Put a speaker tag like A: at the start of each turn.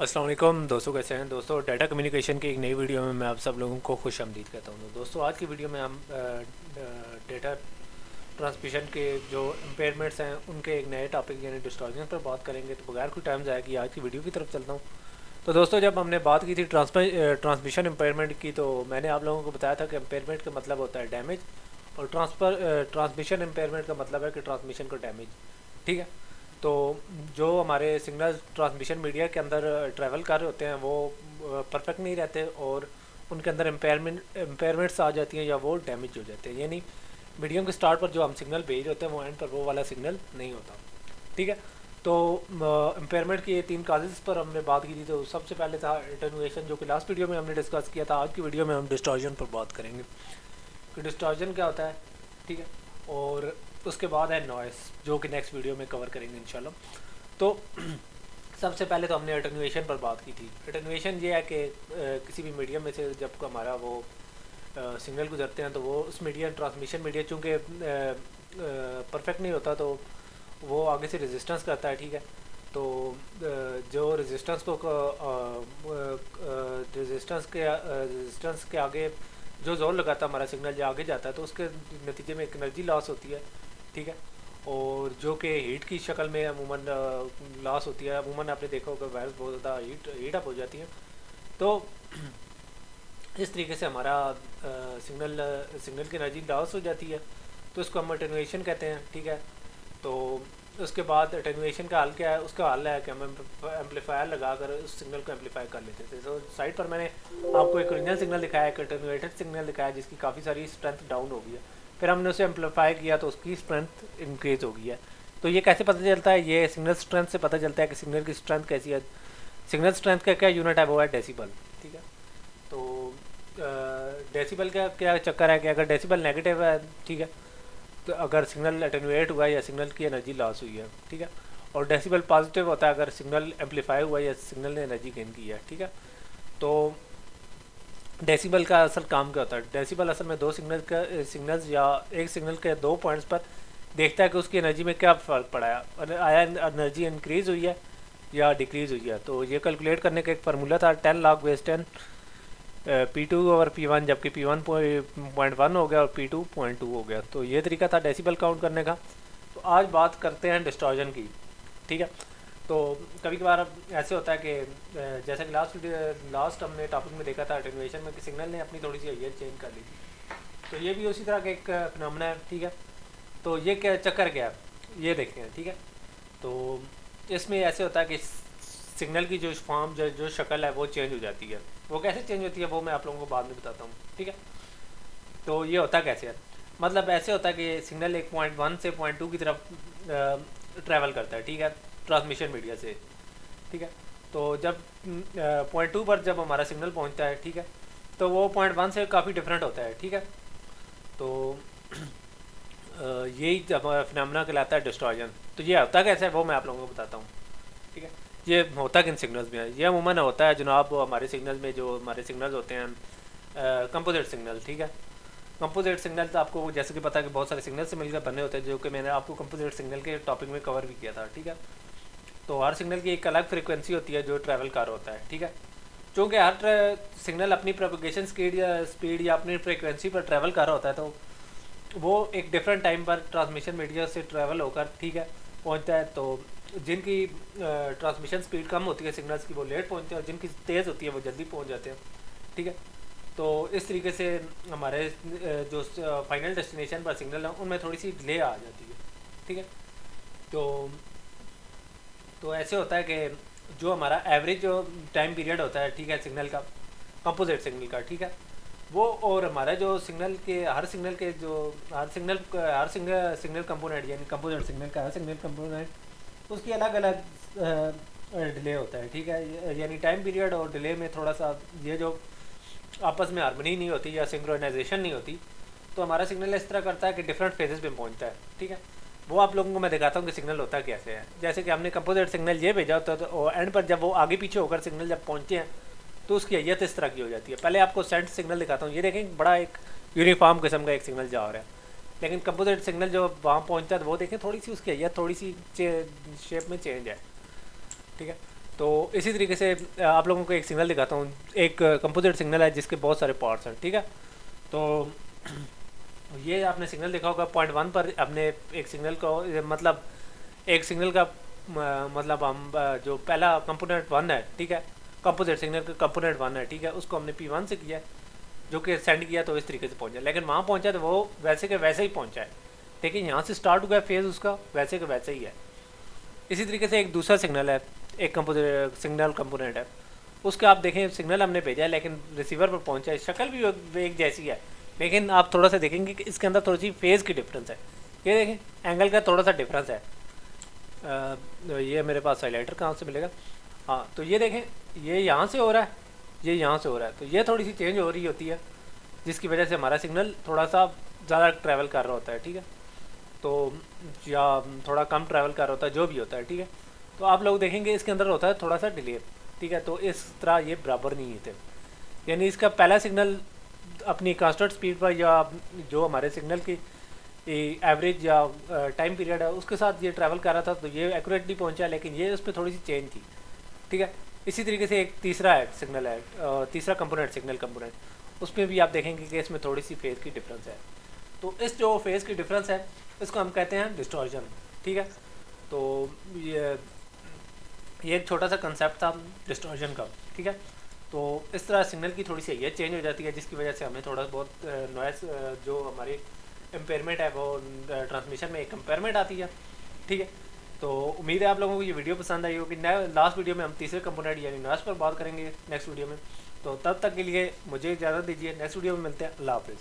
A: अस्सलाम वालेकुम दोस्तों, कैसे हैं दोस्तों। डाटा कम्युनिकेशन की एक नई वीडियो में मैं आप सब लोगों को खुश आमदीद कहता हूँ। दोस्तों, आज की वीडियो में हम डेटा ट्रांसमिशन के जो इम्पेयरमेंट्स हैं उनके एक नए टॉपिक यानी डिस्टॉर्शन पर बात करेंगे। तो बगैर कोई टाइम ज़ाया किए आज की वीडियो की तरफ चलता हूँ। तो दोस्तों, जब हमने बात की थी ट्रांसमिशन इम्पेयरमेंट की, तो मैंने आप लोगों को बताया था कि इम्पेयरमेंट का मतलब होता है डैमेज, और ट्रांसमिशन इम्पेयरमेंट का मतलब है कि ट्रांसमिशन को डैमेज। ठीक है। तो जो हमारे सिग्नल ट्रांसमिशन मीडिया के अंदर ट्रैवल कर रहे होते हैं वो परफेक्ट नहीं रहते, और उनके अंदर इम्पेयरमेंट्स आ जाती हैं या वो डैमेज हो जाते हैं। यानी मीडियम के स्टार्ट पर जो हम सिग्नल भेज रहे होते हैं वो एंड पर वो वाला सिग्नल नहीं होता। ठीक है। तो इम्पेयरमेंट की ये 3 काजेज़ पर हमने बात की थी। तो सबसे पहले था एटेनुएशन, जो कि लास्ट वीडियो में हमने डिस्कस किया था। आज की वीडियो में हम डिस्टॉर्शन पर बात करेंगे कि डिस्टॉर्शन क्या होता है। ठीक है। और उसके बाद है नॉइस, जो कि नेक्स्ट वीडियो में कवर करेंगे इंशाल्लाह। तो सबसे पहले तो हमने अटेनुएशन पर बात की थी। अटेनुएशन ये है कि किसी भी मीडियम में से जब हमारा वो सिग्नल गुजरते हैं तो वो उस मीडिया ट्रांसमिशन मीडिया चूँकि परफेक्ट नहीं होता, तो वो आगे से रेजिस्टेंस करता है। ठीक है। तो जो रेजिस्टेंस के आगे जो जोर लगाता है हमारा सिग्नल जो आगे जाता है, तो उसके नतीजे में एक एनर्जी लॉस होती है। ठीक है। और जो कि हीट की शक्ल में अमूमन लॉस होती है। अमूमन आपने देखा होगा वायर्स बहुत ज़्यादा हीट अप हो जाती हैं। तो इस तरीके से हमारा सिग्नल की एनर्जी लॉस हो जाती है। तो इसको हम अटेनुएशन कहते हैं। ठीक है। तो उसके बाद अटेनुएशन का हल क्या है? उसका हल है कि हम एम्पलीफायर लगाकर उस सिग्नल को एम्पलीफाई कर लेते थे। तो साइड पर मैंने आपको एक ओरिजिनल सिग्नल दिखाया, एक अटेनुएटेड सिग्नल दिखाया जिसकी काफ़ी सारी स्ट्रेंथ डाउन हो गई है। फिर हमने उसे एम्पलीफाई किया तो उसकी स्ट्रेंथ इंक्रीज़ हो गई है। तो ये कैसे पता चलता है? ये सिग्नल स्ट्रेंथ से पता चलता है कि सिग्नल की स्ट्रेंथ कैसी है। सिग्नल स्ट्रेंथ का क्या यूनिट है? वो है डेसिबल। ठीक है। तो डेसिबल का क्या चक्कर है कि अगर डेसिबल नेगेटिव है, ठीक है, तो अगर सिग्नल अटेनुएट हुआ है या सिग्नल की एनर्जी लॉस हुई है। ठीक है। और डेसिबल पॉजिटिव होता है अगर सिग्नल एम्पलीफाई हुआ है या सिग्नल ने एनर्जी गेन की है। ठीक है। तो डेसिबल का असल काम क्या होता है? डेसिबल असल में दो सिग्नल्स या एक सिग्नल के दो पॉइंट्स पर देखता है कि उसकी एनर्जी में क्या फ़र्क पड़ा है, आया एनर्जी इंक्रीज़ हुई है या डिक्रीज़ हुई है। तो ये कैलकुलेट करने का एक फार्मूला था 10 log base 10 P2 और P1, जबकि P1 0.1 हो गया और P2 0.2 हो गया। तो ये तरीका था डेसिबल काउंट करने का। तो आज बात करते हैं डिस्टॉर्शन की। ठीक है। तो कभी कभार ऐसे होता है कि जैसे कि लास्ट हमने टॉपिक में देखा था अटेनुएशन में कि सिग्नल ने अपनी थोड़ी सी अय्यर चेंज कर ली थी। तो ये भी उसी तरह का एक फिनोमेना है। ठीक है। तो ये क्या चक्कर क्या है ये देखते हैं। ठीक है। तो इसमें ऐसे होता है कि सिग्नल की जो फॉर्म जो शक्ल है वो चेंज हो जाती है। वो कैसे चेंज होती है वो मैं आप लोगों को बाद में बताता हूँ। ठीक है। तो ये होता कैसे है? मतलब ऐसे होता है कि सिग्नल एक पॉइंट 1 से पॉइंट 2 की तरफ ट्रैवल करता है। ठीक है। ट्रांसमिशन मीडिया से। ठीक है। तो जब पॉइंट 2 पर जब हमारा सिग्नल पहुंचता है, ठीक है, तो वो पॉइंट 1 से काफ़ी डिफरेंट होता है। ठीक है। तो यही हमारा फिनोमेना कहलाता है डिस्टॉर्शन। तो ये होता कैसे है वो मैं आप लोगों को बताता हूँ। ठीक है। ये होता किन सिग्नल्स में है? ये अमूमन होता है जनाब हमारे सिग्नल्स में, जो हमारे सिग्नल्स होते हैं कंपोजिट सिग्नल। ठीक है। कंपोजिट सिग्नल तो आपको जैसे कि पता है कि बहुत सारे सिग्नल से मिलकर बने होते हैं, जो कि मैंने आपको कंपोजिट सिग्नल के टॉपिक में कवर भी किया था। ठीक है। तो हर सिग्नल की एक अलग फ्रिक्वेंसी होती है जो ट्रैवल कर होता है। ठीक है। चूँकि हर सिग्नल अपनी प्रोपगेशन स्पीड या अपनी फ्रिक्वेंसी पर ट्रैवल कर रहा होता है, तो वो एक डिफरेंट टाइम पर ट्रांसमिशन मीडिया से ट्रैवल होकर, ठीक है, पहुंचता है। तो जिनकी ट्रांसमिशन स्पीड कम होती है सिग्नल्स की, वो लेट पहुंचते हैं, और जिनकी तेज़ होती है वो जल्दी पहुंच जाते हैं। ठीक है। तो इस तरीके से हमारे जो फाइनल डेस्टिनेशन पर सिग्नल है उनमें थोड़ी सी डिले आ जाती है। ठीक है। तो ऐसे होता है कि जो हमारा एवरेज जो टाइम पीरियड होता है, ठीक है, सिग्नल का, कंपोजिट सिग्नल का, ठीक है, वो और हमारा जो सिग्नल के हर सिग्नल कंपोनेंट यानी कंपोजिट सिग्नल का हर सिग्नल कंपोनेंट उसकी अलग अलग डिले होता है। ठीक है। यानी टाइम पीरियड और डिले में थोड़ा सा ये जो आपस में हारमोनी नहीं होती या सिंक्रोनाइजेशन नहीं होती, तो हमारा सिग्नल इस तरह करता है कि डिफरेंट फेजेस में पहुंचता है। ठीक है। वो आप लोगों को मैं दिखाता हूँ कि सिग्नल होता कैसे है। जैसे कि हमने कंपोजिट सिग्नल ये भेजा होता है, तो एंड पर जब वो आगे पीछे होकर सिग्नल जब पहुँचते हैं तो उसकी अय्यत इस तरह की हो जाती है। पहले आपको सेंट सिग्नल दिखाता हूँ। ये देखें बड़ा एक यूनिफॉर्म किस्म का एक सिग्नल जा रहा है, लेकिन कंपोजिट सिग्नल जो वहाँ पहुँचता है तो वो देखें थोड़ी सी उसकी अय्यत थोड़ी सी शेप में चेंज है। ठीक है। तो इसी तरीके से आप लोगों को एक सिग्नल दिखाता हूँ। एक कंपोजिट सिग्नल है जिसके बहुत सारे पार्ट्स हैं, ठीक है। तो ये आपने सिग्नल देखा होगा, पॉइंट वन पर हमने एक सिग्नल को मतलब एक सिग्नल का मतलब हम जो पहला कंपोनेंट वन है, ठीक है, कंपोजिट सिग्नल का कंपोनेंट वन है, ठीक है, उसको हमने P1 से किया, जो कि सेंड किया तो इस तरीके से पहुंचा, लेकिन वहाँ पहुंचा तो वो वैसे के वैसे ही पहुंचा है, लेकिन यहाँ से स्टार्ट हुआ फेज़ उसका वैसे के वैसे ही है। इसी तरीके से एक दूसरा सिग्नल है, एक कंपोजिट सिग्नल कंपोनेंट है, उसके आप देखें सिग्नल हमने भेजा है लेकिन रिसीवर पर पहुंचा है, शक्ल भी एक जैसी है, लेकिन आप थोड़ा सा देखेंगे कि इसके अंदर थोड़ी सी फेज़ की डिफरेंस है। ये देखें एंगल का थोड़ा सा डिफरेंस है। ये मेरे पास हाईलाइटर कहाँ से मिलेगा, हाँ, तो ये देखें ये यहाँ से हो रहा है, ये यहाँ से हो रहा है, तो ये थोड़ी सी चेंज हो रही होती है, जिसकी वजह से हमारा सिग्नल थोड़ा सा ज़्यादा ट्रैवल कर रहा होता है, ठीक है, तो या थोड़ा कम ट्रैवल कर रहा होता है, जो भी होता है, ठीक है। तो आप लोग देखेंगे इसके अंदर होता है थोड़ा सा डिले, ठीक है, तो इस तरह ये बराबर नहीं थे, यानी इसका पहला सिग्नल अपनी कांस्टेंट स्पीड पर या जो हमारे सिग्नल की एवरेज या टाइम पीरियड है उसके साथ ये ट्रैवल कर रहा था, तो ये एक्यूरेटली पहुंचा, लेकिन ये उस पर थोड़ी सी चेंज थी, ठीक है। इसी तरीके से एक तीसरा है सिग्नल है, तीसरा कंपोनेंट सिग्नल कंपोनेंट, उसमें भी आप देखेंगे कि इसमें थोड़ी सी फेज़ की डिफरेंस है। तो इस जो फेज़ की डिफरेंस है इसको हम कहते हैं डिस्टॉर्शन, ठीक है। तो ये एक छोटा सा कंसेप्ट था डिस्टॉर्शन का, ठीक है। तो इस तरह सिग्नल की थोड़ी सी ये चेंज हो जाती है, जिसकी वजह से हमें थोड़ा बहुत नॉइस जो हमारी इम्पेयरमेंट है वो ट्रांसमिशन में एक इम्पेयरमेंट आती है, ठीक है। तो उम्मीद है आप लोगों को ये वीडियो पसंद आई होगी। लास्ट वीडियो में हम तीसरे कंपोनेंट यानी नॉइस पर बात करेंगे नेक्स्ट वीडियो में। तो तब तक के लिए मुझे इजाज़त दीजिए, नेक्स्ट वीडियो में मिलते हैं। अल्लाह हाफिज़।